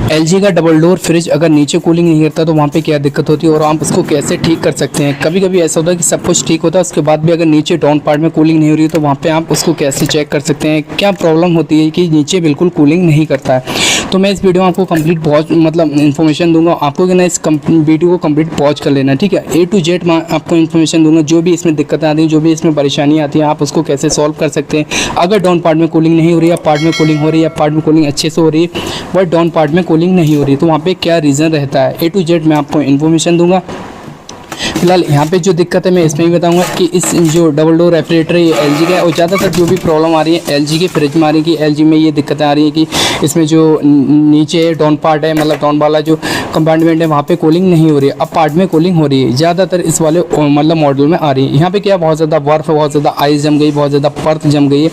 LG का double door fridge अगर नीचे कूलिंग नहीं करता तो वहाँ पे क्या दिक्कत होती है और आप उसको कैसे ठीक कर सकते हैं। कभी कभी ऐसा होता है कि सब कुछ ठीक होता है, उसके बाद भी अगर नीचे डाउन पार्ट में कूलिंग नहीं हो रही है तो वहाँ पे आप उसको कैसे चेक कर सकते हैं। क्या प्रॉब्लम होती है कि नीचे बिल्कुल कूलिंग नहीं करता है। तो मैं इस वीडियो में आपको कंप्लीट पॉज इन्फॉर्मेशन दूंगा। आपको कि ना इस वीडियो को कंप्लीट पॉज कर लेना, ठीक है। A to Z मैं आपको इन्फॉर्मेशन दूंगा। जो भी इसमें दिक्कतें आती हैं, जो भी इसमें परेशानी आती है, आप उसको कैसे सॉल्व कर सकते हैं। अगर डाउन पार्ट में कूलिंग नहीं हो रही है, पार्ट में कूलिंग हो रही है, पार्ट में कूलिंग अच्छे से हो रही है, बट डाउन पार्ट में कूलिंग नहीं हो रही, तो वहाँ पे क्या रीज़न रहता है। A to Z मैं आपको इन्फॉर्मेशन दूंगा। फिलहाल यहाँ पे जो दिक्कत है मैं इसमें भी बताऊंगा कि इस जो डबल डोर रेफ्रिजरेटर ये एलजी का है और ज़्यादातर जो भी प्रॉब्लम आ रही है एलजी के फ्रिज में आ रही है कि एलजी में ये दिक्कतें आ रही है कि इसमें जो नीचे डाउन पार्ट है, मतलब डाउन वाला जो कंपार्टमेंट है, वहाँ पे कूलिंग नहीं हो रही है। अब पार्ट में कूलिंग हो रही है, ज़्यादातर इस वाले मतलब मॉडल में आ रही है। यहाँ पे क्या बहुत ज़्यादा बर्फ़ है, बहुत ज़्यादा आइस जम गई, बहुत ज़्यादा परत जम गई है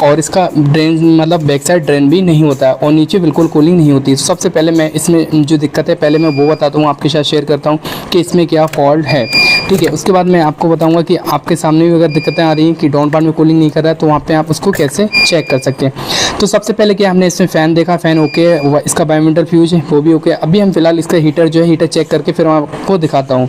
और इसका ड्रेन मतलब बैक साइड ड्रेन भी नहीं होता है और नीचे बिल्कुल कूलिंग नहीं होती। तो सबसे पहले मैं इसमें जो दिक्कत है पहले मैं वो बताता हूँ, आपके साथ शेयर करता हूँ कि इसमें क्या फॉल्ट है, ठीक है। उसके बाद मैं आपको बताऊंगा कि आपके सामने भी अगर दिक्कतें आ रही हैं कि डाउन पार्ट में कूलिंग नहीं कर रहा है तो वहाँ पे आप उसको कैसे चेक कर सकते हैं। तो सबसे पहले क्या हमने इसमें फ़ैन देखा, फ़ैन ओके है, इसका बायोमीटर फ्यूज है वो भी ओके है। अभी हम फिलहाल इसका हीटर जो है हीटर चेक करके फिर मैं आपको दिखाता हूँ।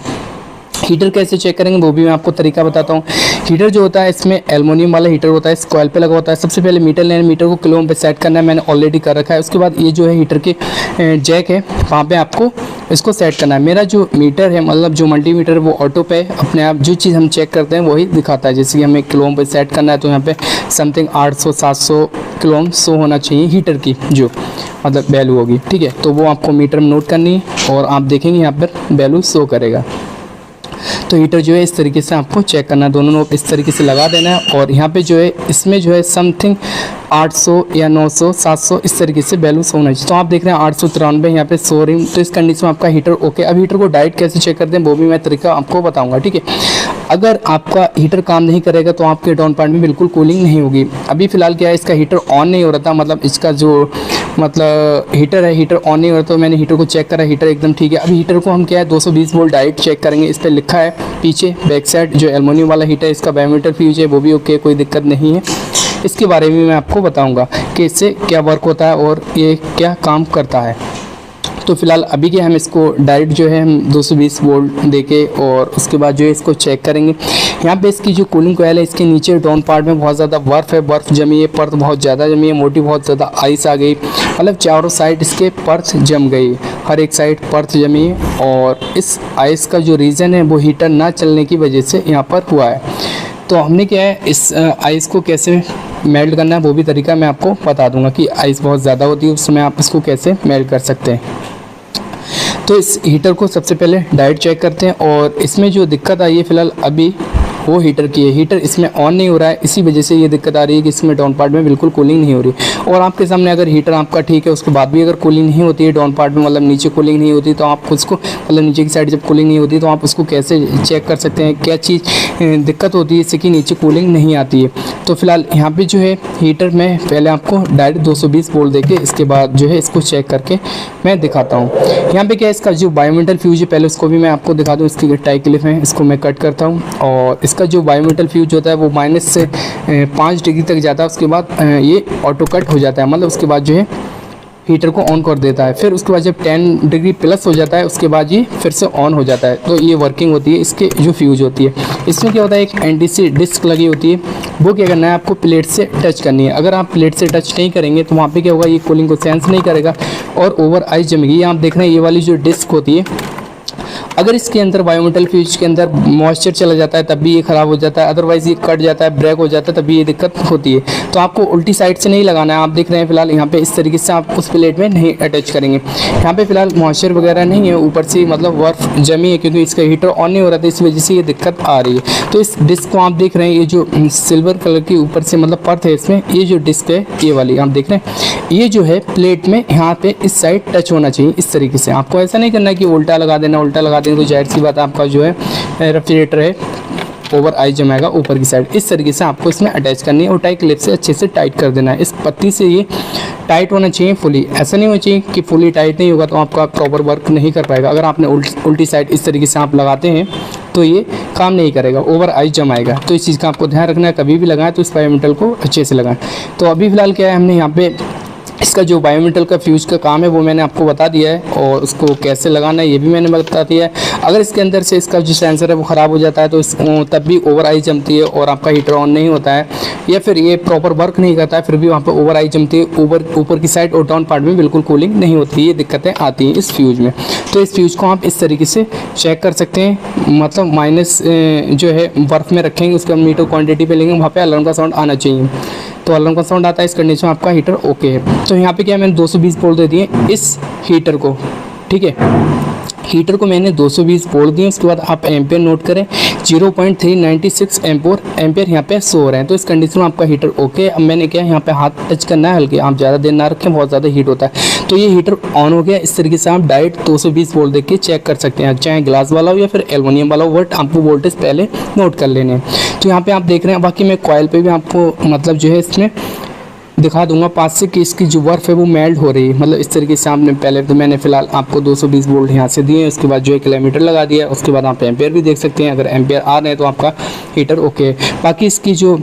हीटर कैसे चेक करेंगे वो भी मैं आपको तरीका बताता हूँ। हीटर जो होता है इसमें एल्युमिनियम वाला हीटर होता है, इस कॉइल पे लगा होता है। सबसे पहले मीटर लेना, मीटर को किलो पे सेट करना है, मैंने ऑलरेडी कर रखा है। उसके बाद ये जो है हीटर के जैक है वहाँ पे आपको इसको सेट करना है। मेरा जो मीटर है मतलब जो मल्टीमीटर है वो ऑटो पे अपने आप जो चीज़ हम चेक करते हैं वही दिखाता है। जैसे कि हमें किलो पे सेट करना है तो यहाँ पे समथिंग 800-700 किलो शो होना चाहिए हीटर की जो मतलब वैल्यू होगी, ठीक है। तो वो आपको मीटर में नोट करनी है और आप देखेंगे यहाँ पर वैल्यू शो करेगा। तो हीटर जो है इस तरीके से आपको चेक करना है, दोनों नोब इस तरीके से लगा देना है और यहाँ पे जो है इसमें जो है समथिंग 800 या 900 700 इस तरीके से वैल्यू होना चाहिए। तो आप देख रहे हैं 893 यहाँ पे सो रही, तो इस कंडीशन में आपका हीटर ओके। अब हीटर को डायरेक्ट कैसे चेक करते हैं वो भी मैं तरीका आपको बताऊँगा, ठीक है। अगर आपका हीटर काम नहीं करेगा तो आपके डाउन पार्ट में बिल्कुल कूलिंग नहीं होगी। अभी फ़िलहाल क्या है इसका हीटर ऑन नहीं हो रहा था, मतलब इसका जो मतलब हीटर है हीटर ऑन नहीं हो रहा, तो मैंने हीटर को चेक करा, हीटर एकदम ठीक है। अभी हीटर को हम क्या है 220 वोल्ट डायरेक्ट चेक करेंगे। इस पर लिखा है पीछे बैक साइड जो एल्युमिनियम वाला हीटर है इसका बायोमीटर फ्यूज है वो भी ओके, कोई दिक्कत नहीं है। इसके बारे में मैं आपको बताऊंगा कि इससे क्या वर्क होता है और ये क्या काम करता है। तो फिलहाल अभी के हम इसको डायरेक्ट जो है हम 220 वोल्ट देके और उसके बाद जो है इसको चेक करेंगे। यहाँ पे इसकी जो कूलिंग कोयल है इसके नीचे डाउन पार्ट में बहुत ज़्यादा बर्फ़ है, बर्फ़ जमी है, परत बहुत ज़्यादा जमी है, मोटी बहुत ज़्यादा आइस आ गई, मतलब चारों साइड इसके परत जम गई, हर एक साइड परत जमी है। और इस आइस का जो रीज़न है वो हीटर ना चलने की वजह से यहाँ पर हुआ है। तो हमने क्या है इस आइस को कैसे मेल्ट करना है वो भी तरीका मैं आपको बता दूंगा कि आइस बहुत ज़्यादा होती है उस समय आप इसको कैसे मेल्ट कर सकते हैं। तो इस हीटर को सबसे पहले डायरेक्ट चेक करते हैं और इसमें जो दिक्कत आई है फ़िलहाल अभी वो हीटर की है। हीटर इसमें ऑन नहीं हो रहा है, इसी वजह से ये दिक्कत आ रही है कि इसमें डाउन पार्ट में बिल्कुल कूलिंग नहीं हो रही। और आपके सामने अगर हीटर आपका ठीक है उसके बाद भी अगर कूलिंग नहीं होती है डाउन पार्ट में, मतलब नीचे कूलिंग नहीं होती, तो आप उसको मतलब नीचे की साइड जब कूलिंग नहीं होती तो आप उसको कैसे चेक कर सकते हैं, क्या चीज़ दिक्कत होती है इससे कि नीचे कूलिंग नहीं आती है। तो फिलहाल यहाँ पर जो है हीटर में पहले आपको डायरेक्ट 220 वोल्ट देके इसके बाद जो है इसको चेक करके मैं दिखाता हूँ। यहाँ पे क्या इसका जो बायोमीटर फ्यूज है पहले उसको भी मैं आपको दिखा दूँ। इसकी टाई क्लिप है, इसको मैं कट करता हूँ और इसका जो बायोमीटर फ्यूज होता है वो माइनस से 5 डिग्री तक जाता है। उसके बाद ये ऑटो कट हो जाता है, मतलब उसके बाद जो है हीटर को ऑन कर देता है। फिर उसके बाद जब 10 डिग्री प्लस हो जाता है उसके बाद ये फिर से ऑन हो जाता है। तो ये वर्किंग होती है इसके जो फ्यूज होती है। इसमें क्या होता है एक एनटीसी डिस्क लगी होती है, वो क्या करना है आपको प्लेट से टच करनी है। अगर आप प्लेट से टच नहीं करेंगे तो वहाँ पे क्या होगा ये कूलिंग को सेंस नहीं करेगा और ओवर आइस जमेगी। ये आप देख रहे हैं ये वाली जो डिस्क होती है, अगर इसके अंदर बायोमीटर फ्यूज के अंदर मॉइस्चर चला जाता है तब भी ये ख़राब हो जाता है, अदरवाइज़ ये कट जाता है, ब्रेक हो जाता है, तब भी ये दिक्कत होती है। तो आपको उल्टी साइड से नहीं लगाना है। आप देख रहे हैं फिलहाल यहाँ पे इस तरीके से आप उस प्लेट में नहीं अटैच करेंगे। यहाँ पे फिलहाल मॉइस्चर वगैरह नहीं है, ऊपर से मतलब बर्फ़ जमी है क्योंकि इसका हीटर ऑन नहीं हो रहा था, इस वजह से ये दिक्कत आ रही है। तो इस डिस्क को आप देख रहे हैं ये जो सिल्वर कलर की ऊपर से मतलब परत है इसमें, ये जो डिस्क है ये वाली आप देख रहे हैं, ये जो है प्लेट में यहाँ पे इस साइड टच होना चाहिए इस तरीके से। आपको ऐसा नहीं करना कि उल्टा लगा देना, उल्टा लगा देंगे तो जाहिर सी बात आपका जो है रेफ्रिजरेटर है ओवर आइस जमाएगा ऊपर की साइड। इस तरीके से आपको इसमें अटैच करनी है और टाई क्लिप से अच्छे से टाइट कर देना है। इस पत्ती से ये टाइट होना चाहिए फुली, ऐसा नहीं होना चाहिए कि फुली टाइट नहीं होगा तो आपका प्रॉपर वर्क नहीं कर पाएगा। अगर आपने उल्टी साइड इस तरीके से आप लगाते हैं तो ये काम नहीं करेगा, ओवर आइस जमाएगा। तो इस चीज़ का आपको ध्यान रखना है, कभी भी लगाएं तो इस बायोमीटर को अच्छे से लगाएं। तो अभी फ़िलहाल क्या है हमने यहाँ पे इसका जो बायोमेटल का फ्यूज का काम है वो मैंने आपको बता दिया है, और उसको कैसे लगाना है ये भी मैंने बता दिया है। अगर इसके अंदर से इसका जो सेंसर है वो ख़राब हो जाता है तो तब भी ओवर आई जमती है और आपका हीटर ऑन नहीं होता है, या फिर ये प्रॉपर वर्क नहीं करता है फिर भी वहाँ पर ओवर आई जमती है, ऊपर की साइड और डाउन पार्ट में बिल्कुल कूलिंग नहीं होती है। ये दिक्कतें आती हैं इस फ्यूज़ में। तो इस फ्यूज़ को आप इस तरीके से चेक कर सकते हैं, मतलब माइनस जो है बर्फ़ में रखेंगे, उसके बाद मीटर क्वान्टिटी पे लेंगे, वहाँ पर अलार्म का साउंड आना चाहिए। तो अलार्म का साउंड आता है, इस कंडीशन में आपका हीटर ओके है। तो यहाँ पे क्या है, मैंने 220 वोल्ट दे दिए इस हीटर को, ठीक है। हीटर को मैंने 220 वोल्ट दिए। उसके बाद आप एम्पेयर नोट करें, 0.396 एम्पेयर यहाँ पे शो हो रहे हैं। तो इस कंडीशन में आपका हीटर ओके। अब मैंने क्या यहाँ पे हाथ टच करना है हल्के, आप ज़्यादा देर ना रखें, बहुत ज़्यादा हीट होता है। तो ये हीटर ऑन हो गया। इस तरीके से आप डायरेक्ट 220 वोल्ट देख के चेक कर सकते हैं, चाहे ग्लास वाला हो या फिर एल्युमिनियम वाला हो, बट आपको वोल्टेज पहले नोट कर लेने हैं। तो यहाँ पर आप देख रहे हैं। बाकी मैं कॉइल पर भी आपको मतलब जो है इसमें दिखा दूंगा पास से कि इसकी जो बर्फ़ है वो मेल्ट हो रही है। मतलब इस तरीके से आपने पहले तो मैंने फ़िलहाल आपको 220 वोल्ट यहाँ से दिए, उसके बाद जो है किलोमीटर लगा दिया। उसके बाद आप एम्पेयर भी देख सकते हैं, अगर एम्पेयर आ रहे हैं तो आपका हीटर ओके है। बाकी इसकी जो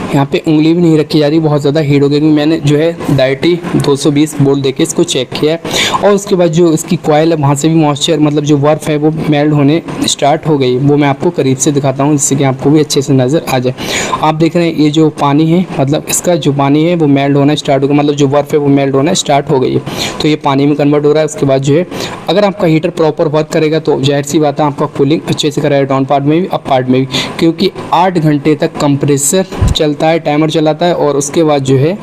यहाँ पे उंगली भी नहीं रखी जा रही, बहुत ज़्यादा हीट हो गई, क्योंकि मैंने जो है डायरेक्ट ही 220 वोल्ट देके इसको चेक किया है। और उसके बाद जो इसकी कॉइल है वहाँ से भी मॉइस्चर मतलब जो बर्फ़ है वो मेल्ट होने स्टार्ट हो गई। वो मैं आपको करीब से दिखाता हूँ जिससे कि आपको भी अच्छे से नज़र आ जाए। आप देख रहे हैं ये जो पानी है, मतलब इसका जो पानी है वो मेल्ट होना स्टार्ट हो गया, मतलब जो बर्फ़ है वो मेल्ट होना स्टार्ट हो गई है। तो ये पानी में कन्वर्ट हो रहा है। उसके बाद जो है अगर आपका हीटर प्रॉपर वर्क करेगा तो जाहिर सी बात है आपका कूलिंग अच्छे से कराएगा, डाउन पार्ट में भी अप पार्ट में भी, क्योंकि 8 घंटे तक कंप्रेसर चलता है, टाइमर चलाता है, और उसके बाद जो है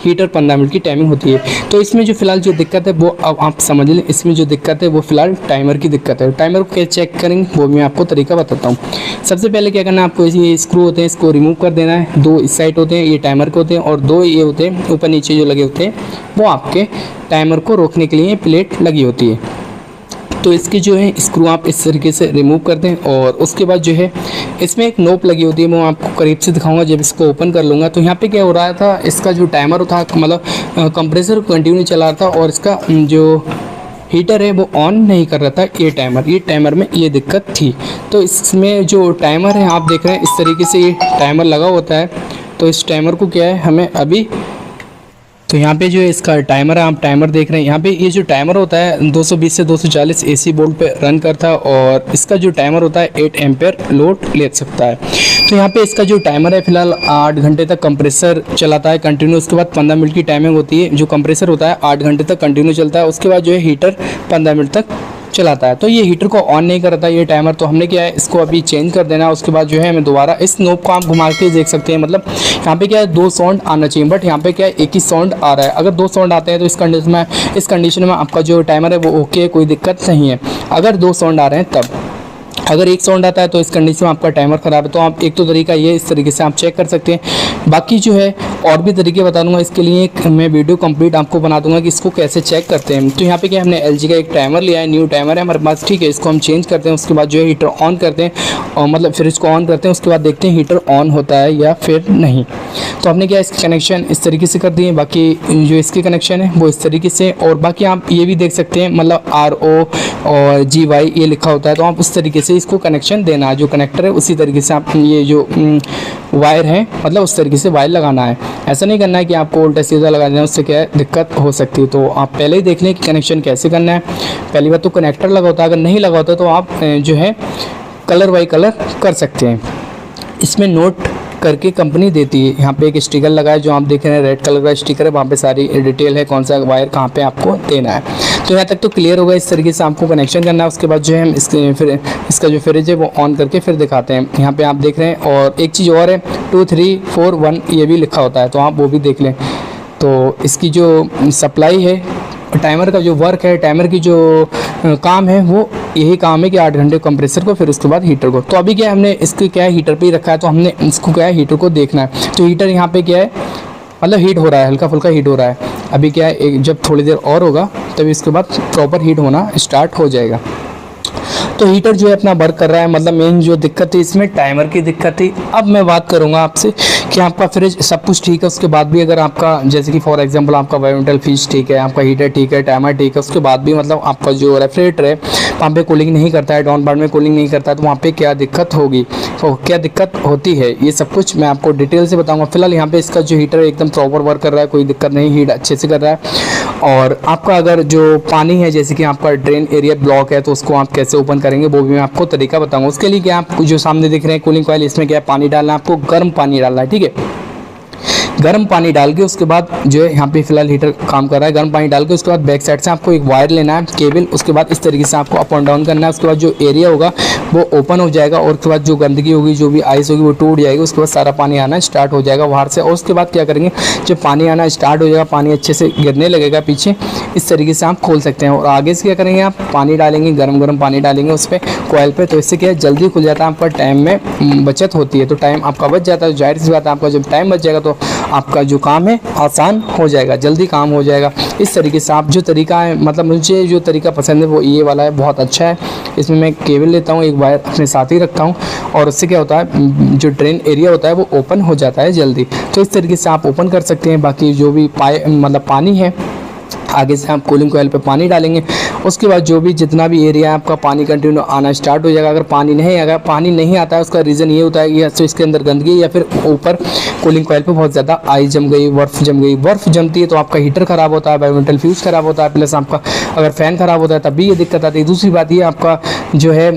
हीटर 15 मिनट की टाइमिंग होती है। तो इसमें जो फ़िलहाल जो दिक्कत है वो अब आप समझ लें, इसमें जो दिक्कत है वो फ़िलहाल टाइमर की दिक्कत है। टाइमर को कैसे चेक करेंगे वो मैं आपको तरीका बताता हूँ। सबसे पहले क्या करना है आपको, ये स्क्रू होते हैं इसको रिमूव कर देना है। 2 इस साइड होते हैं, ये टाइमर के होते हैं, और 2 ये होते हैं ऊपर नीचे जो लगे होते हैं वो आपके टाइमर को रोकने के लिए प्लेट लगी होती है। तो इसकी जो है स्क्रू आप इस तरीके से रिमूव कर दें। और उसके बाद जो है इसमें एक नोप लगी होती है, मैं आपको करीब से दिखाऊंगा जब इसको ओपन कर लूँगा। तो यहाँ पे क्या हो रहा था, इसका जो टाइमर था मतलब कंप्रेसर कंटिन्यू चला रहा था, और इसका जो हीटर है वो ऑन नहीं कर रहा था। ये टाइमर में ये दिक्कत थी। तो इसमें जो टाइमर है आप देख रहे हैं इस तरीके से ये टाइमर लगा होता है। तो इस टाइमर को क्या है हमें अभी, तो यहाँ पे जो है इसका टाइमर है, आप टाइमर देख रहे हैं। यहाँ पे ये जो टाइमर होता है 220 से 240 AC वोल्ट पे रन करता है, और इसका जो टाइमर होता है 8 एम्पेयर लोड ले सकता है। तो यहाँ पे इसका जो टाइमर है फिलहाल 8 घंटे तक कंप्रेसर चलाता है कंटिन्यू। उसके बाद 15 मिनट की टाइमिंग होती है। जो कंप्रेसर होता है 8 घंटे तक कंटिन्यू चलता है। उसके बाद जो है हीटर 15 मिनट तक चलाता है। तो ये हीटर को ऑन नहीं करता ये टाइमर। तो हमने क्या है इसको अभी चेंज कर देना है। उसके बाद जो है हमें दोबारा इस नोब को आप घुमा के देख सकते हैं। मतलब यहाँ पे क्या है 2 साउंड आना चाहिए, बट यहाँ पे क्या है एक ही साउंड आ रहा है। अगर 2 साउंड आते हैं तो इस कंडीशन में आपका जो टाइमर है वो ओके, कोई दिक्कत नहीं है। अगर 2 साउंड आ रहे हैं तब, अगर एक साउंड आता है तो इस कंडीशन में आपका टाइमर ख़राब है। तो आप एक तो तरीका ये इस तरीके से आप चेक कर सकते हैं। बाकी जो है और भी तरीके बता दूंगा, इसके लिए एक मैं वीडियो कंप्लीट आपको बना दूंगा कि इसको कैसे चेक करते हैं। तो यहाँ पे क्या हमने LG का एक टाइमर लिया है, न्यू टाइमर है हमारे पास, ठीक है। इसको हम चेंज करते हैं। उसके बाद जो है हीटर ऑन करते हैं, और मतलब फिर इसको ऑन करते हैं। उसके बाद देखते हैं हीटर ऑन होता है या फिर नहीं। तो हमने क्या इसके कनेक्शन इस तरीके से कर दिए। बाकी जो इसके कनेक्शन है वो इस तरीके से। और बाकी आप ये भी देख सकते हैं, मतलब RO और GY ये लिखा होता है। तो आप उस तरीके से इसको कनेक्शन देना है, जो कनेक्टर है उसी तरीके से आप ये जो वायर है मतलब उस तरीके से वायर लगाना है। ऐसा नहीं करना है कि आपको उल्टा सीधा लगा देना, उससे क्या है दिक्कत हो सकती है। तो आप पहले ही देख लें कि कनेक्शन कैसे करना है। पहली बात तो कनेक्टर लगा होता है, अगर नहीं लगा होता तो आप जो है कलर बाई कलर कर सकते हैं। इसमें नोट करके कंपनी देती है। यहाँ पे एक स्टिकर लगा है जो आप देख रहे हैं, रेड कलर का स्टिकर है, वहाँ पे सारी डिटेल है कौन सा वायर कहाँ पे आपको देना है। तो यहाँ तक तो क्लियर होगा। इस तरीके से आपको कनेक्शन करना है। उसके बाद जो है हम फिर इसका जो फ्रिज है वो ऑन करके फिर दिखाते हैं। यहाँ पे आप देख रहे हैं। और एक चीज़ और है 2 3 4 1 ये भी लिखा होता है, तो आप वो भी देख लें। तो इसकी जो सप्लाई है, टाइमर का जो वर्क है, टाइमर की जो काम है वो यही काम है कि 8 घंटे कंप्रेसर को, फिर उसके बाद हीटर को। तो अभी क्या हमने इसकी क्या है हीटर पे ही रखा है, तो हमने इसको क्या है हीटर को देखना है। तो हीटर यहाँ पे क्या है मतलब हीट हो रहा है, हल्का फुल्का हीट हो रहा है। अभी क्या है जब थोड़ी देर और होगा तभी इसके बाद प्रॉपर हीट होना स्टार्ट हो जाएगा। तो हीटर जो है अपना वर्क कर रहा है। मतलब मेन जो दिक्कत थी इसमें टाइमर की दिक्कत थी। अब मैं बात करूँगा आपसे कि आपका फ्रिज सब कुछ ठीक है, उसके बाद भी अगर आपका जैसे कि फॉर एग्जांपल आपका बायोमेटल फ्रिज ठीक है, आपका हीटर ठीक है, टाइमर ठीक है, उसके बाद भी मतलब आपका जो रेफ्रिजरेटर है वहाँ पे कूलिंग नहीं करता है, डाउन पार्ट में कूलिंग नहीं करता है, तो वहाँ पे क्या दिक्कत होगी, तो क्या दिक्कत होती है, ये सब कुछ मैं आपको डिटेल से बताऊँगा। फिलहाल यहाँ पे इसका जो हीटर एकदम प्रॉपर वर्क कर रहा है, कोई दिक्कत नहीं, हीट अच्छे से कर रहा है। और आपका अगर जो पानी है जैसे कि आपका ड्रेन एरिया ब्लॉक है तो उसको आप कैसे ओपन करेंगे वो भी मैं आपको तरीका बताऊँगा। उसके लिए क्या आप जो सामने दिख रहे हैं कूलिंग कॉइल, इसमें क्या पानी डालना है, आपको गर्म पानी डालना है, ठीक है। गर्म पानी डाल के उसके बाद जो है यहाँ पे फिलहाल हीटर काम कर रहा है, गर्म पानी डाल के उसके बाद बैक साइड से आपको एक वायर लेना है केबल, उसके बाद इस तरीके से आपको अप एंड डाउन करना है। उसके बाद जो एरिया होगा वो ओपन हो जाएगा और उसके बाद जो गंदगी होगी, जो भी आइस होगी वो टूट जाएगी, उसके बाद सारा पानी आना स्टार्ट हो जाएगा बाहर से। और उसके बाद क्या करेंगे, जब पानी आना स्टार्ट हो जाएगा, पानी अच्छे से गिरने लगेगा पीछे, इस तरीके से आप खोल सकते हैं। और आगे से क्या करेंगे, आप पानी डालेंगे, गर्म पानी डालेंगे उस पर कॉइल पे, तो इससे क्या है जल्दी खुल जाता है, आपका टाइम में बचत होती है, तो टाइम आपका बच जाता है। जाहिर सी बात है आपका जब टाइम बच जाएगा तो आपका जो काम है आसान हो जाएगा, जल्दी काम हो जाएगा। इस तरीके से आप जो तरीका है, मतलब मुझे जो तरीका पसंद है वो ये वाला है, बहुत अच्छा है। इसमें मैं केबल लेता हूँ, एक वायर अपने साथ ही रखता हूँ और उससे क्या होता है जो ड्रेन एरिया होता है वो ओपन हो जाता है जल्दी। तो इस तरीके से आप ओपन कर सकते हैं। बाकी जो भी पानी है, आगे से आप कूलिंग कॉइल पे पानी डालेंगे, उसके बाद जो भी जितना भी एरिया है आपका पानी कंटिन्यू आना स्टार्ट हो जाएगा। अगर पानी नहीं आता है उसका रीज़न ये होता है कि या तो इसके अंदर गंदगी या फिर ऊपर कूलिंग कॉइल पे बहुत ज़्यादा आइस जम गई, बर्फ़ जम गई। बर्फ़ जमती है तो आपका हीटर ख़राब होता है, बायोमेटल फ्यूज़ ख़राब होता है, प्लस आपका अगर फ़ैन ख़राब होता है तब भी ये दिक्कत आती है। दूसरी बात ये आपका जो है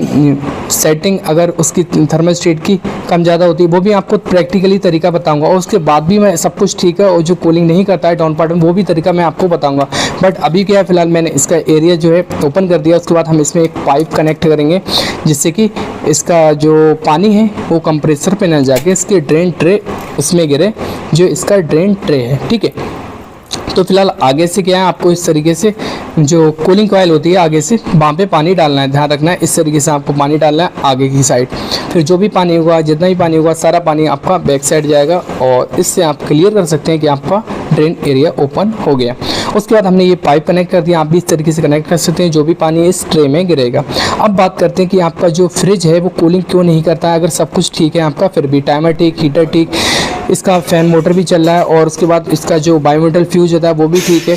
सेटिंग, अगर उसकी थर्मोस्टेट की कम ज़्यादा होती है, वो भी आपको प्रैक्टिकली तरीका बताऊँगा। और उसके बाद भी मैं सब कुछ ठीक है और जो कूलिंग नहीं करता है डाउन पार्ट में वो भी तरीका मैं आपको बताऊँगा। बट अभी क्या है, फिलहाल मैंने इसका एरिया जो है ओपन कर दिया। उसके बाद हम इसमें एक पाइप कनेक्ट करेंगे जिससे कि इसका जो पानी है वो कंप्रेसर पे न जाके इसके ड्रेन ट्रे उसमें गिरे, जो इसका ड्रेन ट्रे है, ठीक है। तो फिलहाल आगे से क्या है, आपको इस तरीके से जो कूलिंग कॉइल होती है आगे से वहाँ पे पानी डालना है, ध्यान रखना है, इस तरीके से आपको पानी डालना है आगे की साइड। फिर जो भी पानी होगा, जितना भी पानी होगा, सारा पानी आपका बैक साइड जाएगा और इससे आप क्लियर कर सकते हैं कि आपका ड्रेन एरिया ओपन हो गया। उसके बाद हमने ये पाइप कनेक्ट कर दिया, आप भी इस तरीके से कनेक्ट कर सकते हैं, जो भी पानी इस ट्रे में गिरेगा। अब बात करते हैं कि आपका जो फ्रिज है वो कूलिंग क्यों नहीं करता है। अगर सब कुछ ठीक है आपका, फिर भी टाइमर ठीक, हीटर ठीक, इसका फ़ैन मोटर भी चल रहा है और उसके बाद इसका जो बायोमेटल फ्यूज़ होता है वो भी ठीक है,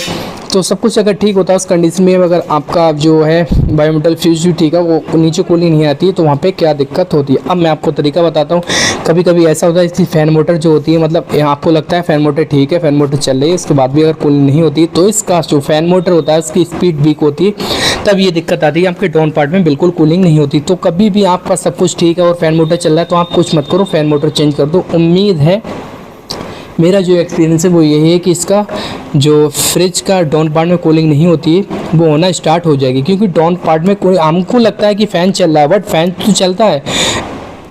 तो सब कुछ अगर ठीक होता है उस कंडीशन में, अगर आपका जो है बायोमेटल फ्यूज़ भी ठीक है, वो नीचे कूलिंग नहीं आती है, तो वहाँ पे क्या दिक्कत होती है। अब मैं आपको तरीका बताता हूँ। कभी कभी ऐसा होता है इसकी फ़ैन मोटर जो होती है, मतलब आपको लगता है फ़ैन मोटर ठीक है, फ़ैन मोटर चल रही है, उसके बाद भी अगर कूलिंग नहीं होती तो इसका जो फ़ैन मोटर होता है उसकी स्पीड वीक होती है, तब ये दिक्कत आती है, आपके डाउन पार्ट में बिल्कुल कूलिंग नहीं होती। तो कभी भी आपका सब कुछ ठीक है और फ़ैन मोटर चल रहा है तो आप कुछ मत करो, फ़ैन मोटर चेंज कर दो। उम्मीद है, मेरा जो एक्सपीरियंस है वो यही है कि इसका जो फ्रिज का डाउन पार्ट में कूलिंग नहीं होती है वो होना स्टार्ट हो जाएगी, क्योंकि डाउन पार्ट में हमको लगता है कि फ़ैन चल रहा है, बट फ़ैन तो चलता है,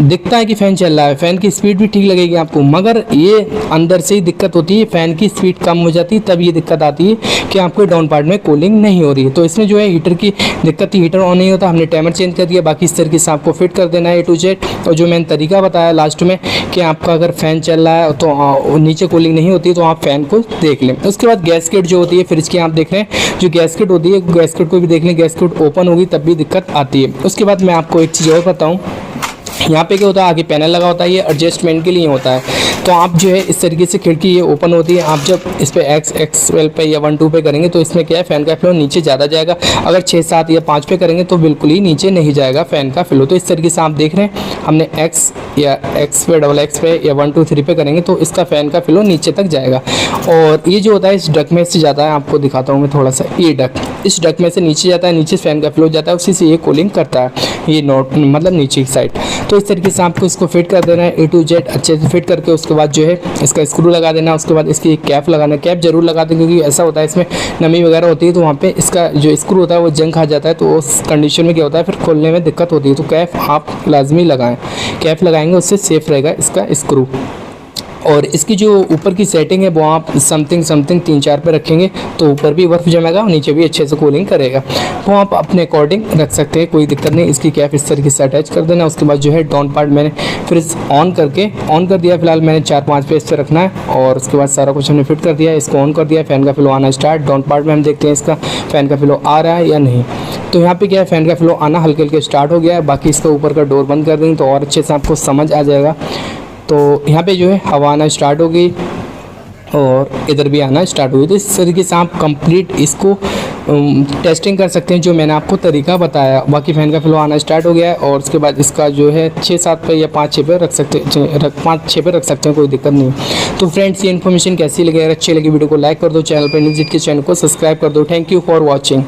दिखता है कि फ़ैन चल रहा है, फ़ैन की स्पीड भी ठीक लगेगी आपको, मगर ये अंदर से ही दिक्कत होती है, फ़ैन की स्पीड कम हो जाती है, तब ये दिक्कत आती है कि आपको डाउन पार्ट में कूलिंग नहीं हो रही है। तो इसमें जो है हीटर की दिक्कत थी, हीटर ऑन नहीं होता, हमने टाइमर चेंज कर दिया। बाकी इस तरीके से आपको फिट कर देना है A to Z। और जो मैंने तरीका बताया लास्ट में कि आपका अगर फ़ैन चल रहा है तो नीचे कूलिंग नहीं होती, तो आप फ़ैन को देख लें। उसके बाद गैसकेट जो होती है फ्रिज की, आप देख रहे हैं जो गैसकेट होती है, गैसकेट को भी देख लें, गैसकेट ओपन होगी तब भी दिक्कत आती है। उसके बाद मैं आपको एक चीज़ और बताऊँ, यहाँ पे क्या होता है, आगे पैनल लगा होता है, ये एडजस्टमेंट के लिए होता है। तो आप जो है इस तरीके से खिड़की ये ओपन होती है, आप जब इस पे XXL पे या 1 2 पे करेंगे तो इसमें क्या है, फ़ैन का फ्लो नीचे ज़्यादा जाएगा। अगर 6 7 या 5 पे करेंगे तो बिल्कुल ही नीचे नहीं जाएगा फ़ैन का फ्लो। तो इस तरीके से आप देख रहे हैं, हमने X या X पे, XX पे या 1 2 3 पे करेंगे तो इसका फ़ैन का फ्लो नीचे तक जाएगा। और ये जो होता है इस डक में से जाता है, आपको दिखाता हूँ मैं थोड़ा सा, ये डक इस डक में से नीचे जाता है, नीचे फ़ैन का फ्लो जाता है, उसी से ये कूलिंग करता है, ये नोट मतलब नीचे की साइड। तो इस तरीके से आपको इसको फिट कर देना है A to Z अच्छे से फिट करके। उसके बाद जो है इसका स्क्रू लगा देना, उसके बाद इसकी एक कैप लगाना, कैप जरूर लगा दें, क्योंकि ऐसा होता है इसमें नमी वगैरह होती है तो वहाँ पे इसका जो स्क्रू होता है वो जंग खा जाता है, तो उस कंडीशन में क्या होता है फिर खोलने में दिक्कत होती है। तो कैप आप लाजमी लगाएं, कैप लगाएंगे उससे सेफ रहेगा इसका स्क्रू। और इसकी जो ऊपर की सेटिंग है वो आप समथिंग 3-4 पे रखेंगे तो ऊपर भी बर्फ़ जमेगा, नीचे भी अच्छे से कूलिंग करेगा, वो आप अपने अकॉर्डिंग रख सकते हैं, कोई दिक्कत नहीं। इसकी कैप इस तरीके से अटैच कर देना। उसके बाद जो है डाउन पार्ट मैंने फ्रिज ऑन कर दिया, फिलहाल मैंने 4-5 पे इस पर रखना है और उसके बाद सारा कुछ हमने फिट कर दिया, इसको ऑन कर दिया, फ़ैन का फ्लो आना स्टार्ट। डाउन पार्ट में हम देखते हैं इसका फ़ैन का फ्लो आ रहा है या नहीं। तो यहाँ पे क्या है, फ़ैन का फ्लो आना हल्के हल्के स्टार्ट हो गया है। बाकी इसका ऊपर का डोर बंद कर देंगे तो और अच्छे से आपको समझ आ जाएगा। तो यहाँ पे जो है हवा आना स्टार्ट हो गई और इधर भी आना स्टार्ट हुई। तो इस तरीके से आप कंप्लीट इसको टेस्टिंग कर सकते हैं, जो मैंने आपको तरीका बताया। बाकी फ़ैन का फ्लो आना स्टार्ट हो गया है और उसके बाद इसका जो है 6-7 पे या 5-6 पे रख सकते हैं, 5-6 पे रख सकते हैं, कोई दिक्कत नहीं। तो फ्रेंड्स, ये इन्फॉर्मेशन कैसी लगी? अगर अच्छी लगी वीडियो को लाइक कर दो, चैनल पर नहीं विजिट के चैनल को सब्सक्राइब कर दो। Thank you for watching.